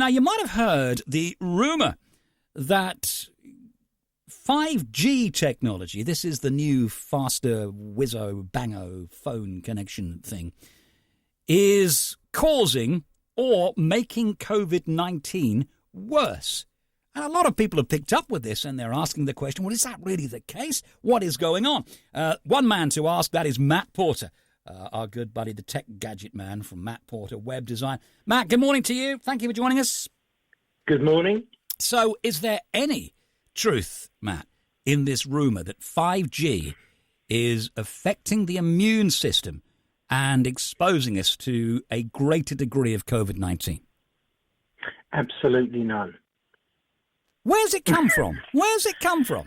Now, you might have heard the rumour that 5G technology, this is the new faster whizzo-bango phone connection thing, is causing or making COVID-19 worse. And a lot of people have picked up with this and they're asking the question, well, is that really the case? What is going on? One man to ask that is Matt Porter, our good buddy, the tech gadget man from Matt Porter Web Design. Matt, good morning to you. Thank you for joining us. Good morning. So is there any truth, Matt, in this rumour that 5G is affecting the immune system and exposing us to a greater degree of COVID-19? Absolutely none. Where's it come from? Where's it come from?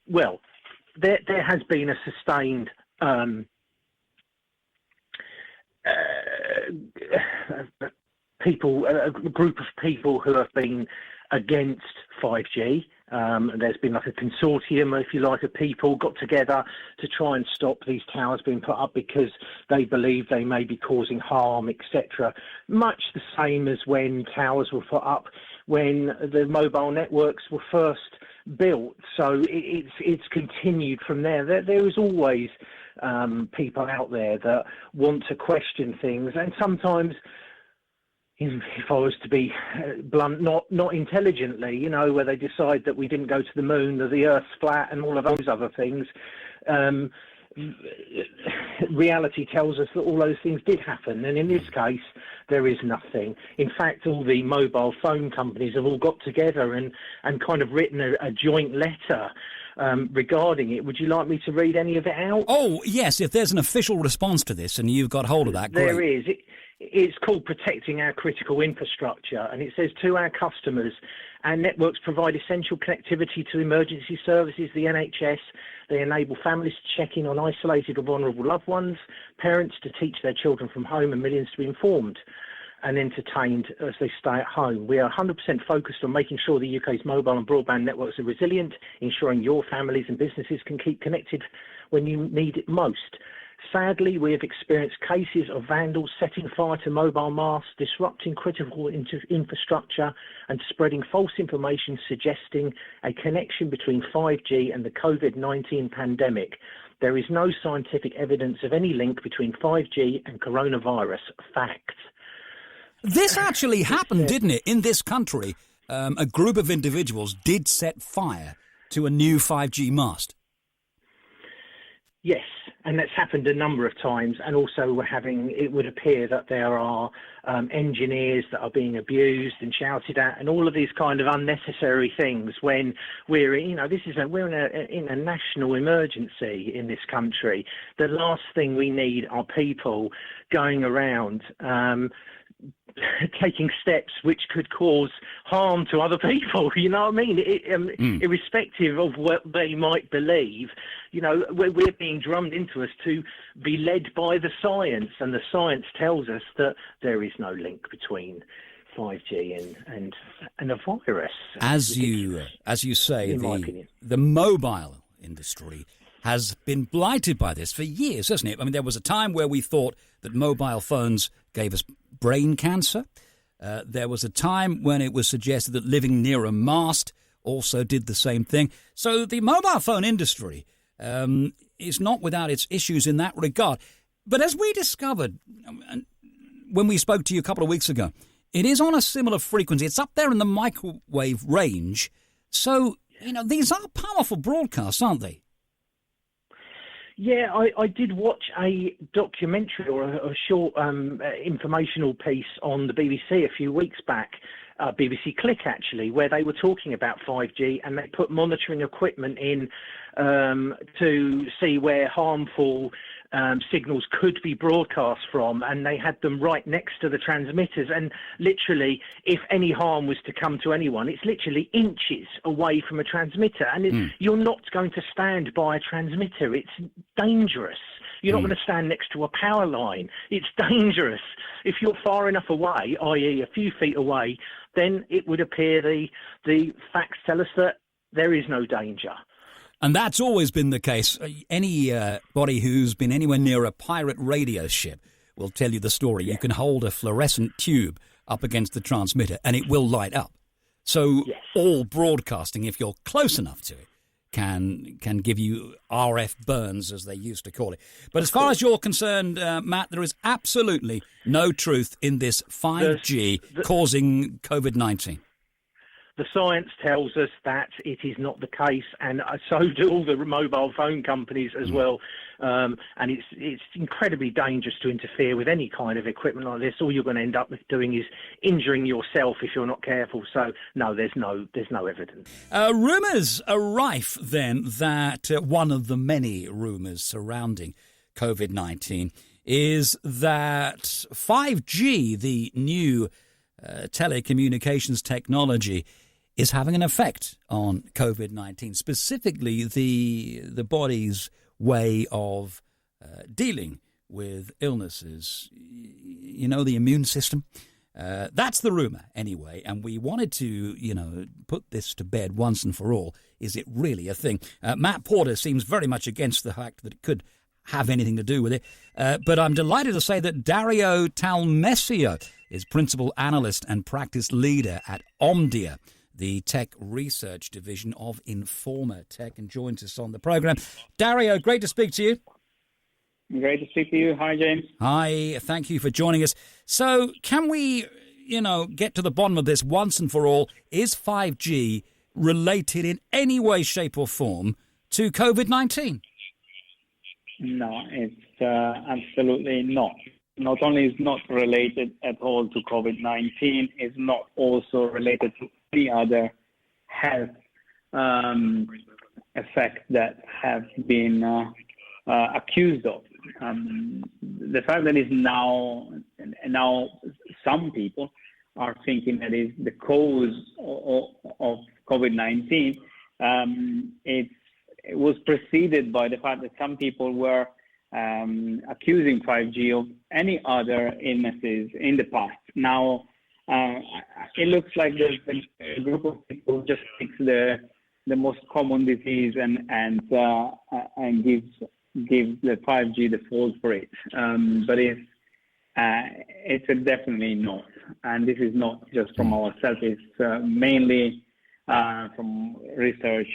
Well, there has been a sustained a group of people who have been against 5G. There's been like a consortium, if you like, of people got together to try and stop these towers being put up because they believe they may be causing harm, etc. Much the same as when towers were put up when the mobile networks were first built. So it's continued from there. There is always people out there that want to question things, and sometimes, if I was to be blunt, not intelligently, you know, where they decide that we didn't go to the moon or the Earth's flat and all of those other things. Reality tells us that all those things did happen, and in this case, there is nothing. In fact, all the mobile phone companies have all got together and kind of written a joint letter regarding it. Would you like me to read any of it out? Oh, yes, if there's an official response to this and you've got hold of that, great. There is. It's called Protecting Our Critical Infrastructure, and it says, to our customers, our networks provide essential connectivity to emergency services, the NHS. They enable families to check in on isolated or vulnerable loved ones, parents to teach their children from home, and millions to be informed and entertained as they stay at home. We are 100% focused on making sure the UK's mobile and broadband networks are resilient, ensuring your families and businesses can keep connected when you need it most. Sadly, we have experienced cases of vandals setting fire to mobile masts, disrupting critical infrastructure and spreading false information suggesting a connection between 5G and the COVID-19 pandemic. There is no scientific evidence of any link between 5G and coronavirus. Fact. This actually happened, didn't it? In this country, a group of individuals did set fire to a new 5G mast. Yes, and that's happened a number of times. And also it would appear that there are engineers that are being abused and shouted at and all of these kind of unnecessary things when we're in a national emergency in this country. The last thing we need are people going around taking steps which could cause harm to other people, you know what I mean? Irrespective of what they might believe, you know, we're being drummed into us to be led by the science, and the science tells us that there is no link between 5G and a virus. As you say, in my opinion, the mobile industry has been blighted by this for years, hasn't it? I mean, there was a time where we thought that mobile phones gave us brain cancer. There was a time when it was suggested that living near a mast also did the same thing. So the mobile phone industry is not without its issues in that regard. But as we discovered when we spoke to you a couple of weeks ago, it is on a similar frequency. It's up there in the microwave range. So, you know, these are powerful broadcasts, aren't they? Yeah, I did watch a documentary or a short informational piece on the BBC a few weeks back, BBC Click actually, where they were talking about 5G and they put monitoring equipment in to see where harmful signals could be broadcast from, and they had them right next to the transmitters, and literally if any harm was to come to anyone, it's literally inches away from a transmitter, and you're not going to stand by a transmitter. It's dangerous. You're not going to stand next to a power line. It's dangerous. If you're far enough away, i.e. a few feet away, then it would appear the facts tell us that there is no danger. And that's always been the case. Anybody who's been anywhere near a pirate radio ship will tell you the story. Yeah. You can hold a fluorescent tube up against the transmitter and it will light up. So all broadcasting, if you're close enough to it, can give you RF burns, as they used to call it. But as far as you're concerned, Matt, there is absolutely no truth in this 5G causing COVID-19. The science tells us that it is not the case, and so do all the mobile phone companies as well. And it's incredibly dangerous to interfere with any kind of equipment like this. All you're going to end up with doing is injuring yourself if you're not careful. So no, there's no evidence. Rumours are rife then that one of the many rumours surrounding COVID-19 is that 5G, the new telecommunications technology, is having an effect on COVID-19, specifically the body's way of dealing with illnesses. You know, the immune system. That's the rumour anyway, and we wanted to, put this to bed once and for all. Is it really a thing? Matt Porter seems very much against the fact that it could have anything to do with it, but I'm delighted to say that Dario Talmesio is principal analyst and practice leader at Omdia, the tech research division of Informa Tech, and joins us on the program. Dario, great to speak to you. Great to speak to you. Hi, James. Hi, thank you for joining us. So can we, get to the bottom of this once and for all? Is 5G related in any way, shape or form to COVID-19? No, it's absolutely not. Not only is not related at all to COVID-19, it's not also related to any other health effects that have been accused of. The fact that is now some people are thinking that is the cause of COVID-19. It was preceded by the fact that some people were accusing 5G of any other illnesses in the past. Now, it looks like there's a group of people who just picks the most common disease and gives the 5G the fault for it. But it's definitely not. And this is not just from ourselves. It's mainly from research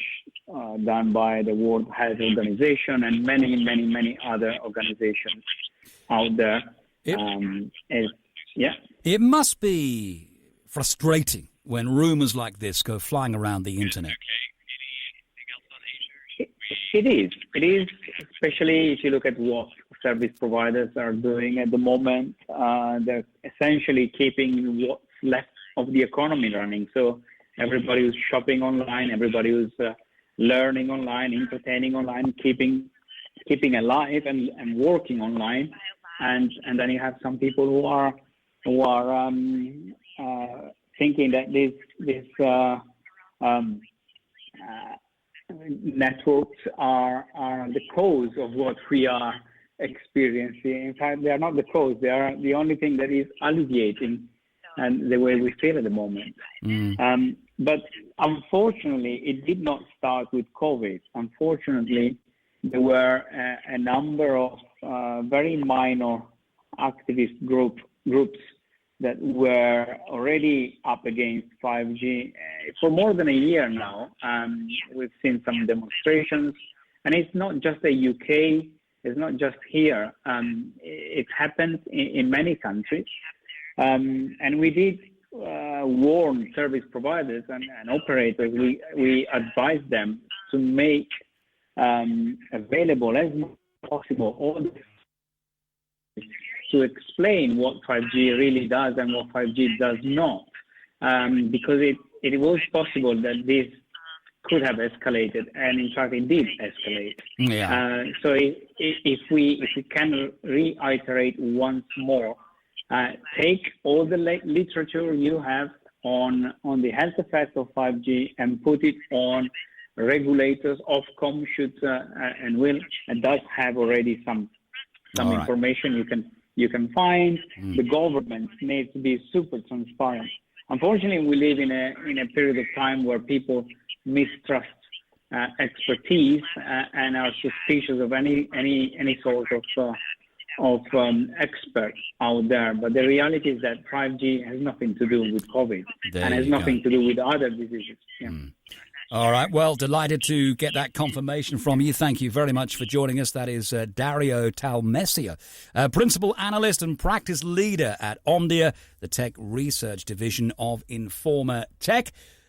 done by the World Health Organization and many, many, many other organizations out there. It must be frustrating when rumors like this go flying around the internet. It is, especially if you look at what service providers are doing at the moment. They're essentially keeping what's left of the economy running. So everybody who's shopping online, everybody who's learning online, entertaining online, keeping alive and working online, and then you have some people who are thinking that this networks are the cause of what we are experiencing. In fact, they are not the cause. They are the only thing that is alleviating and the way we feel at the moment. But unfortunately, it did not start with COVID. Unfortunately, there were a number of very minor activist groups that were already up against 5G for more than a year now. We've seen some demonstrations, and it's not just the UK, it's not just here. It happens in many countries. And we did warn service providers and operators. We advised them to make available as much as possible all this to explain what 5G really does and what 5G does not, because it was possible that this could have escalated, and in fact it did escalate. So if we can reiterate once more, take all the literature you have on the health effects of 5G and put it on regulators. Ofcom should and will and does have already some information you can find. The government needs to be super transparent. Unfortunately, we live in a period of time where people mistrust expertise and are suspicious of any sort of of experts out there, but the reality is that 5G has nothing to do with COVID and has nothing to do with other diseases. Yeah. All right. Well, delighted to get that confirmation from you. Thank you very much for joining us. That is Dario Talmesia, Principal Analyst and Practice Leader at Omdia, the Tech Research Division of Informa Tech.